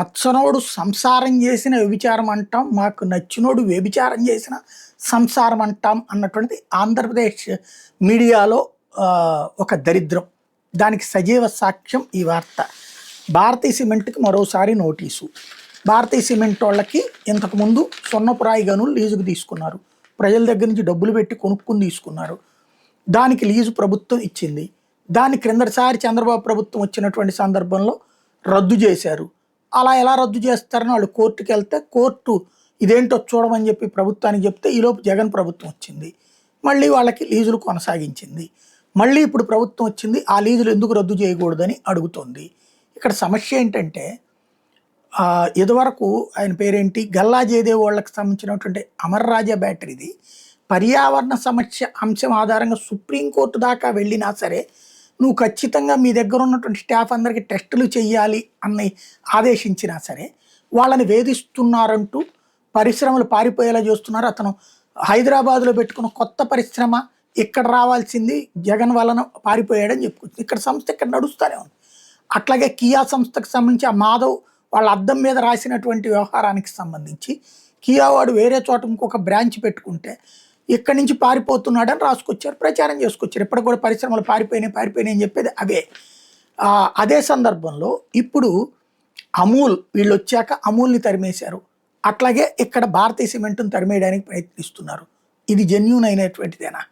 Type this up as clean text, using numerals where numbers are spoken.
నచ్చనోడు సంసారం చేసిన వ్యభిచారం అంటాం, మాకు నచ్చినోడు వ్యభిచారం చేసిన సంసారం అంటాం అన్నటువంటిది ఆంధ్రప్రదేశ్ మీడియాలో ఒక దరిద్రం. దానికి సజీవ సాక్ష్యం ఈ వార్త. భారతీయ సిమెంట్కి మరోసారి నోటీసు. భారతీయ సిమెంట్ వాళ్ళకి ఇంతకుముందు సున్నపురాయి గనులు లీజుకు తీసుకున్నారు, ప్రజల దగ్గర నుంచి డబ్బులు పెట్టి కొనుక్కుని తీసుకున్నారు. దానికి లీజు ప్రభుత్వం ఇచ్చింది. దాన్ని క్రిందటిసారి చంద్రబాబు ప్రభుత్వం వచ్చినటువంటి సందర్భంలో రద్దు చేశారు. అలా ఎలా రద్దు చేస్తారని వాళ్ళు కోర్టుకి వెళ్తే కోర్టు ఇదేంటో చూడమని చెప్పి ప్రభుత్వానికి చెప్తే ఈలోపు జగన్ ప్రభుత్వం వచ్చింది, మళ్ళీ వాళ్ళకి లీజులు కొనసాగించింది. మళ్ళీ ఇప్పుడు ప్రభుత్వం వచ్చింది, ఆ లీజులు ఎందుకు రద్దు చేయకూడదని అడుగుతోంది. ఇక్కడ సమస్య ఏంటంటే ఇదివరకు ఆయన పేరేంటి గల్లా జయదేవ్ వాళ్ళకి సంబంధించినటువంటి అమర్ రాజా బ్యాటరీది పర్యావరణ సమస్య అంశం ఆధారంగా సుప్రీంకోర్టు దాకా వెళ్ళినా సరే నువ్వు ఖచ్చితంగా మీ దగ్గర ఉన్నటువంటి స్టాఫ్ అందరికీ టెస్టులు చేయాలి అని ఆదేశించినా సరే వాళ్ళని వేధిస్తున్నారంటూ పరిశ్రమలు పారిపోయేలా చేస్తున్నారు. అతను హైదరాబాద్లో పెట్టుకున్న కొత్త పరిశ్రమ ఇక్కడ రావాల్సింది జగన్ వలన పారిపోయాడని చెప్పుకొచ్చింది. ఇక్కడ సంస్థ ఇక్కడ నడుస్తూనే ఉంది. అట్లాగే కియా సంస్థకు సంబంధించి ఆ మాధవ్ వాళ్ళ అద్దం మీద రాసినటువంటి వ్యవహారానికి సంబంధించి కియా వాడు వేరే చోట ఇంకొక బ్రాంచ్ పెట్టుకుంటే ఇక్కడి నుంచి పారిపోతున్నాడని రాసుకొచ్చారు, ప్రచారం చేసుకొచ్చారు. ఇప్పటికి కూడా పరిశ్రమలు పారిపోయినాయి అని చెప్పేది అవే. అదే సందర్భంలో ఇప్పుడు అమూల్ వీళ్ళు వచ్చాక అమూల్ని తరిమేశారు. అట్లాగే ఇక్కడ భారతీయ సిమెంట్ను తరిమేయడానికి ప్రయత్నిస్తున్నారు. ఇది జెన్యూన్ అయినటువంటిదేనా?